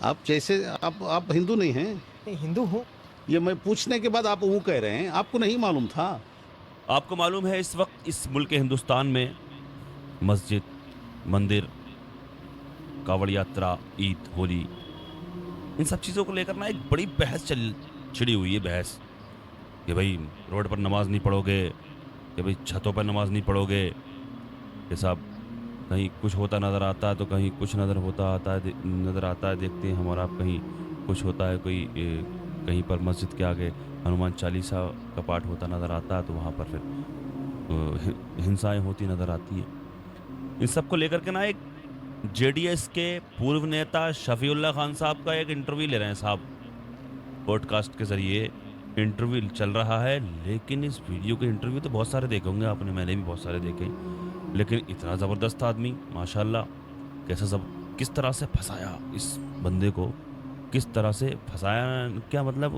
आप जैसे आप हिंदू नहीं हैं? नहीं, हिंदू हूँ। ये मैं पूछने के बाद आप वो कह रहे हैं, आपको नहीं मालूम था? आपको मालूम है इस वक्त इस मुल्क हिंदुस्तान में मस्जिद, मंदिर, कावड़ यात्रा, ईद, होली, इन सब चीज़ों को लेकर ना एक बड़ी बहस चल छिड़ी हुई है बहस कि भाई रोड पर नमाज नहीं पढ़ोगे, कि भाई छतों पर नमाज नहीं पढ़ोगे, कि साहब कहीं कुछ होता नज़र आता है तो कहीं कुछ नज़र आता है देखते हैं हम और आप, कहीं कुछ होता है कोई कहीं पर मस्जिद के आगे हनुमान चालीसा का पाठ होता नज़र आता है तो वहाँ पर फिर हिंसाएं होती नज़र आती हैं। इन सब को लेकर के ना एक जेडीएस के पूर्व नेता शफीउल्लाह खान साहब का एक इंटरव्यू ले रहे हैं साहब, पॉडकास्ट के ज़रिए इंटरव्यू चल रहा है। लेकिन इस वीडियो के इंटरव्यू तो बहुत सारे देखे होंगे आपने, मैंने भी बहुत सारे देखे, लेकिन इतना ज़बरदस्त आदमी माशाल्लाह, कैसे सब किस तरह से फंसाया इस बंदे को, किस तरह से फंसाया, क्या मतलब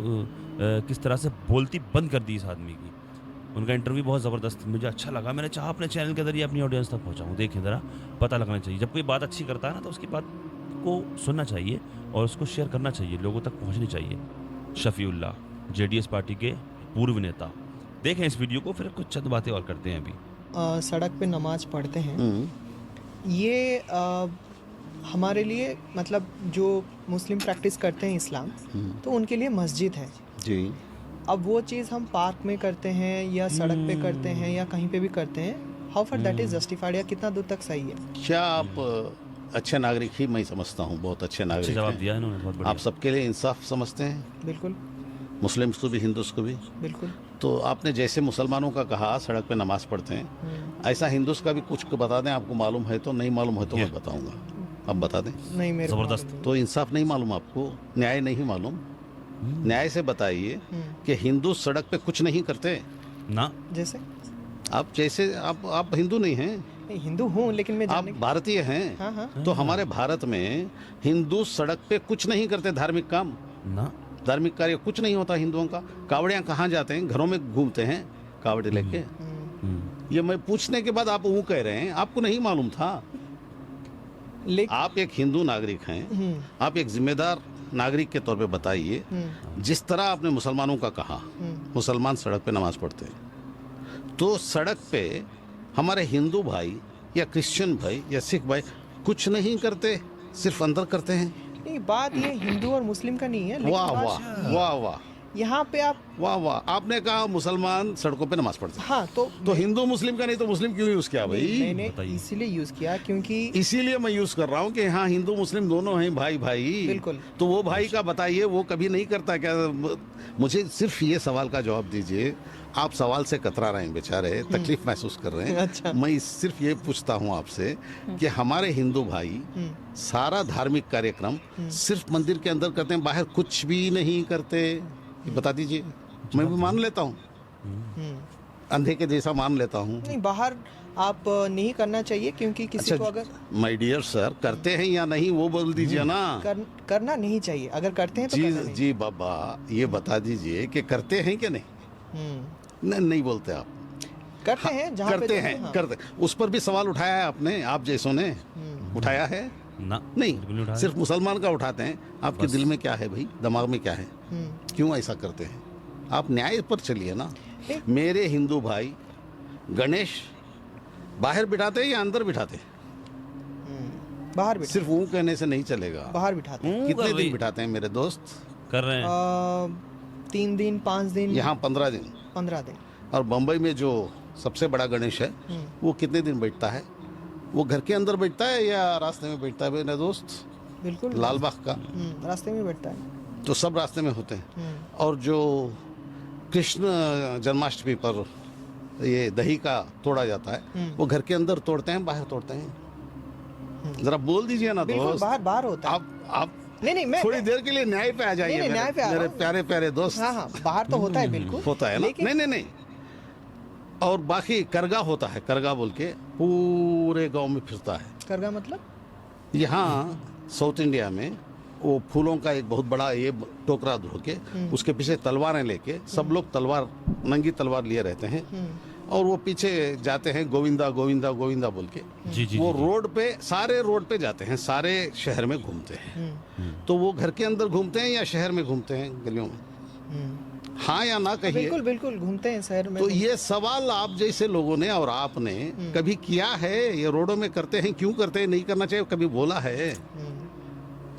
किस तरह से बोलती बंद कर दी इस आदमी की। उनका इंटरव्यू बहुत ज़बरदस्त मुझे अच्छा लगा, मैंने चाहा अपने चैनल के ज़रिए अपनी ऑडियंस तक पहुँचाऊँ। देखें ज़रा, पता लगना चाहिए जब कोई बात अच्छी करता है ना तो उसकी बात को सुनना चाहिए और उसको शेयर करना चाहिए, लोगों तक पहुँचनी चाहिए। शफीउल्लाह जेडीएस पार्टी के पूर्व नेता, देखें इस वीडियो को, फिर कुछ चंद बातें और करते हैं अभी। सड़क पे नमाज पढ़ते हैं, हम्म। ये हमारे लिए मतलब जो मुस्लिम प्रैक्टिस करते हैं इस्लाम, तो उनके लिए मस्जिद है। जी। अब वो चीज़ हम पार्क में करते हैं या सड़क पे करते हैं या कहीं पे भी करते हैं, how for that is justified, या कितना दूर तक सही है? क्या आप अच्छे नागरिक ही मैं समझता हूँ, बहुत अच्छे नागरिक जवाब हैं। दिया इन्होंने, बहुत बढ़िया। आप सबके लिए इंसाफ समझते हैं, बिल्कुल मुस्लिम्स को भी हिंदूस को भी। बिल्कुल। तो आपने जैसे मुसलमानों का कहा सड़क पे नमाज पढ़ते हैं, ऐसा हिंदूस का भी कुछ बता दें, आपको मालूम है तो, नहीं मालूम है तो मैं बताऊंगा, अब बता दें। नहीं, मेरे को ज़बरदस्त। मालूम तो इंसाफ नहीं मालूम आपको, न्याय नहीं मालूम, न्याय से बताइए नहीं। कि हिंदू सड़क पे कुछ नहीं करते। ना जैसे आप जैसे आप हिंदू नहीं हैं, नहीं, हिंदू हूँ लेकिन मैं आप जानने भारतीय हैं। हाँ हाँ तो हमारे भारत में हिंदू सड़क पे कुछ नहीं करते, धार्मिक काम, ना धार्मिक कार्य कुछ नहीं होता हिंदुओं का। कावड़ियाँ कहाँ जाते हैं? घरों में घूमते हैं कावड़े लेके। ये मैं पूछने के बाद आप वो कह रहे हैं, आपको नहीं मालूम था? लेकिन आप एक हिंदू नागरिक हैं, आप एक जिम्मेदार नागरिक के तौर पे बताइए, जिस तरह आपने मुसलमानों का कहा, मुसलमान सड़क पे नमाज पढ़ते हैं, तो सड़क पे हमारे हिंदू भाई या क्रिश्चियन भाई या सिख भाई कुछ नहीं करते, सिर्फ अंदर करते हैं। नहीं, बात ये हिंदू और मुस्लिम का नहीं है, लेकिन वाह बात वाह वाह वाह यहाँ पे आप वाह वाह, आपने कहा मुसलमान सड़कों पे नमाज पढ़ते हैं, हाँ तो हिंदू मुस्लिम का नहीं तो मुस्लिम क्यों यूज किया भाई? मैंने बताइए। इसीलिए यूज किया क्योंकि इसीलिए मैं यूज कर रहा हूँ कि हाँ हिंदू मुस्लिम दोनों हैं भाई भाई। बिल्कुल। तो वो भाई का बताइए, वो कभी नहीं करता क्या? मुझे सिर्फ ये सवाल का जवाब दीजिए। आप सवाल से कतरा रहे हैं बेचारे, तकलीफ महसूस कर रहे हैं। अच्छा। मैं सिर्फ ये पूछता हूँ आपसे कि हमारे हिंदू भाई सारा धार्मिक कार्यक्रम सिर्फ मंदिर के अंदर करते हैं, बाहर कुछ भी नहीं करते? ये बता दीजिए, मैं भी मान लेता हूँ, अंधे के जैसा मान लेता हूँ। नहीं, बाहर आप नहीं करना चाहिए क्योंकि किसी को अगर माय डियर सर, करते हैं या नहीं वो बोल दीजिए ना। करना नहीं चाहिए, अगर करते हैं तो जी करना नहीं। जी बाबा, ये बता दीजिए कि करते हैं कि नहीं? नहीं, नहीं बोलते आप। करते हैं जहाँ पे करते जरूरत हैं, है, हाँ। करते। उस पर भी सवाल उठाया है आपने, आप जैसों ने उठाया है? ना बिल्कुल नहीं, उठाया। सिर्फ मुसलमान का उठाते हैं। आपके दिल में क्या है भाई, दिमाग में क्या है, क्यों ऐसा करते हैं? आप न्याय पर चलिए ना। नहीं। मेरे हिंदू भाई गणेश बाहर बिठाते हैं या अंदर बिठाते हैं? बाहर बिठा सिर्फ वो कहने से नहीं चलेगा। बाहर बिठाते हैं। कितने दिन बिठाते हैं मेरे दोस्त? कर रहे हैं 3 दिन 5 दिन यहाँ 15 दिन। 15 दिन। और बम्बई में जो सबसे बड़ा गणेश है वो कितने दिन बैठता है? वो घर के अंदर बैठता है या रास्ते में बैठता है मेरे दोस्त? बिल्कुल लालबाग का रास्ते में बैठता है। तो सब रास्ते में होते हैं। और जो कृष्ण जन्माष्टमी पर ये दही का तोड़ा जाता है, वो घर के अंदर तोड़ते हैं, बाहर तोड़ते हैं? जरा बोल दीजिए ना बिल्कुल दोस्त। बाहर बाहर होता है। आप नहीं मैं थोड़ी देर के लिए न्याय पे आ जाइए। नहीं, न्याय पे आ मेरे रहा हूँ। प्यारे प्यारे दोस्त। हाँ हाँ, बाहर तो होता है बिल्कुल, होता है ना? लेकिन नहीं नहीं नहीं। और बाकी करगा होता है, करगा बोल के पूरे गांव में फिरता है। करगा मतलब यहाँ साउथ इंडिया में वो फूलों का एक बहुत बड़ा ये टोकरा धो के उसके पीछे तलवारें लेके सब लोग तलवार, नंगी तलवार लिए रहते हैं और वो पीछे जाते हैं गोविंदा गोविंदा गोविंदा बोल के। जी जी वो जी, जी। रोड पे, सारे रोड पे जाते हैं, सारे शहर में घूमते हैं। तो वो घर के अंदर घूमते हैं या शहर में घूमते हैं गलियों में? हाँ या ना कहिए। बिल्कुल बिल्कुल घूमते हैं शहर में। तो ये सवाल आप जैसे लोगों ने और आपने कभी किया है? ये रोडों में करते हैं, क्यों करते हैं, नहीं करना चाहिए, कभी बोला है?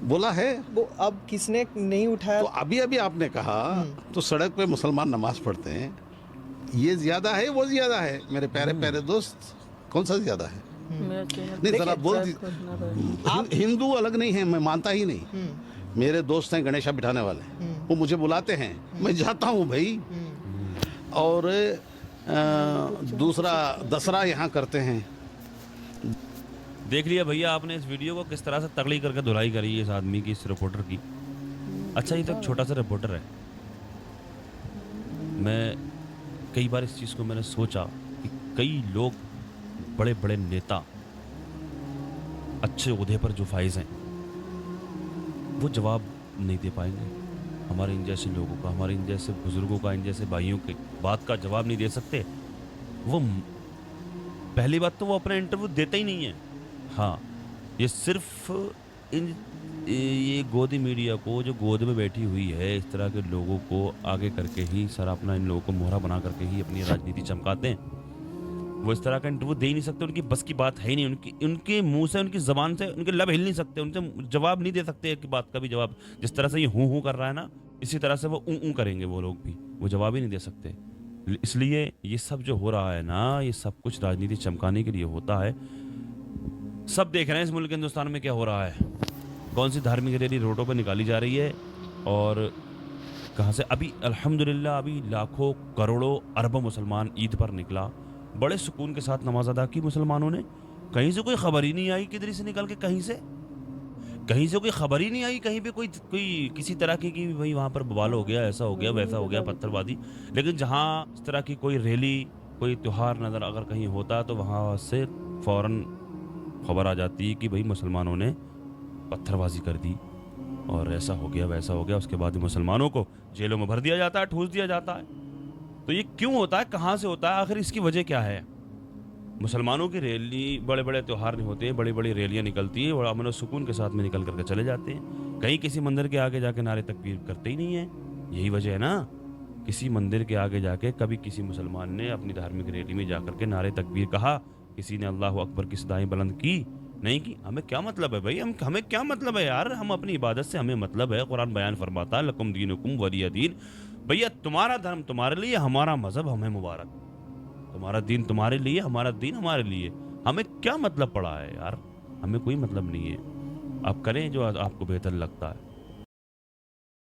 बोला है? वो अब किसने नहीं उठाया? तो अभी अभी आपने कहा तो सड़क पे मुसलमान नमाज पढ़ते हैं, ये ज्यादा है वो ज्यादा है? मेरे प्यारे प्यारे दोस्त, कौन सा ज्यादा है? नहीं जरा बोल हिंदू अलग नहीं है, मैं मानता ही नहीं। मेरे दोस्त हैं गणेशा बिठाने वाले, वो मुझे बुलाते हैं, मैं जाता हूँ भाई। और दूसरा दसरा यहाँ करते हैं। देख लिया भैया आपने इस वीडियो को, किस तरह से तगड़ी करके धुलाई करी है इस आदमी की, इस रिपोर्टर की। अच्छा, ये तो एक छोटा सा रिपोर्टर है। मैं कई बार इस चीज़ को मैंने सोचा कि कई लोग, बड़े बड़े नेता, अच्छे ओहदे पर जो फाइज हैं, वो जवाब नहीं दे पाएंगे हमारे इन जैसे लोगों का, हमारे इन जैसे बुजुर्गों का, इन जैसे भाइयों की बात का जवाब नहीं दे सकते। वो पहली बात तो वो अपना इंटरव्यू देते ही नहीं है। हाँ, ये सिर्फ ये गोदी मीडिया को, जो गोद में बैठी हुई है, इस तरह के लोगों को आगे करके ही सर अपना, इन लोगों को मोहरा बना करके ही अपनी राजनीति चमकाते हैं। वो इस तरह का इंटरव्यू दे ही नहीं सकते, उनकी बस की बात है ही नहीं। उनके मुंह से, उनकी जबान से, उनके लब हिल नहीं सकते, उनसे जवाब नहीं दे सकते एक बात का भी जवाब। जिस तरह से ये हूँ कर रहा है ना, इसी तरह से वो ऊँ करेंगे वो लोग भी, वो जवाब ही नहीं दे सकते। इसलिए ये सब जो हो रहा है ना, ये सब कुछ राजनीति चमकाने के लिए होता है। सब देख रहे हैं इस मुल्क हिंदुस्तान में क्या हो रहा है, कौन सी धार्मिक रैली रोडों पर निकाली जा रही है और कहाँ से। अभी अल्हम्दुलिल्लाह अभी लाखों करोड़ों अरबों मुसलमान ईद पर निकला, बड़े सुकून के साथ नमाज अदा की मुसलमानों ने। कहीं से कोई खबर ही नहीं आई किधर से निकल के, कहीं से कोई खबर ही नहीं आई कहीं पे कोई किसी तरह की कि भाई वहाँ पर बवाल हो गया, ऐसा हो गया, वैसा हो गया, पत्थरबाजी। लेकिन जहाँ इस तरह की कोई रैली, कोई त्यौहार नज़र अगर कहीं होता तो वहाँ से फ़ौरन खबर आ जाती कि भाई मुसलमानों ने पत्थरबाजी कर दी और ऐसा हो गया, वैसा हो गया। उसके बाद मुसलमानों को जेलों में भर दिया जाता है, ठूस दिया जाता है। तो ये क्यों होता है, कहाँ से होता है, आखिर इसकी वजह क्या है? मुसलमानों की रैली, बड़े बड़े त्यौहार नहीं होते हैं, बड़ी बड़ी रैलियाँ निकलती हैं और अमन और सुकून के साथ में निकल करके चले जाते हैं। कहीं किसी मंदिर के आगे जाके नारे तकबीर करते ही नहीं है। यही वजह है ना, किसी मंदिर के आगे जाके कभी किसी मुसलमान ने अपनी धार्मिक रैली में जाकर के नारे तकबीर कहा, किसी ने अल्लाह अकबर की सदाएं बुलंद की नहीं की? हमें क्या मतलब है भाई, हमें क्या मतलब है यार? हम अपनी इबादत से हमें मतलब है। कुरान बयान फरमाता है लकुम दीनुकुम वलिय दीन। भैया तुम्हारा धर्म तुम्हारे लिए, हमारा मजहब हमें मुबारक। तुम्हारा दीन तुम्हारे लिए, हमारा दीन हमारे लिए। हमें क्या मतलब पड़ा है यार? हमें कोई मतलब नहीं है। आप करें जो आपको बेहतर लगता है।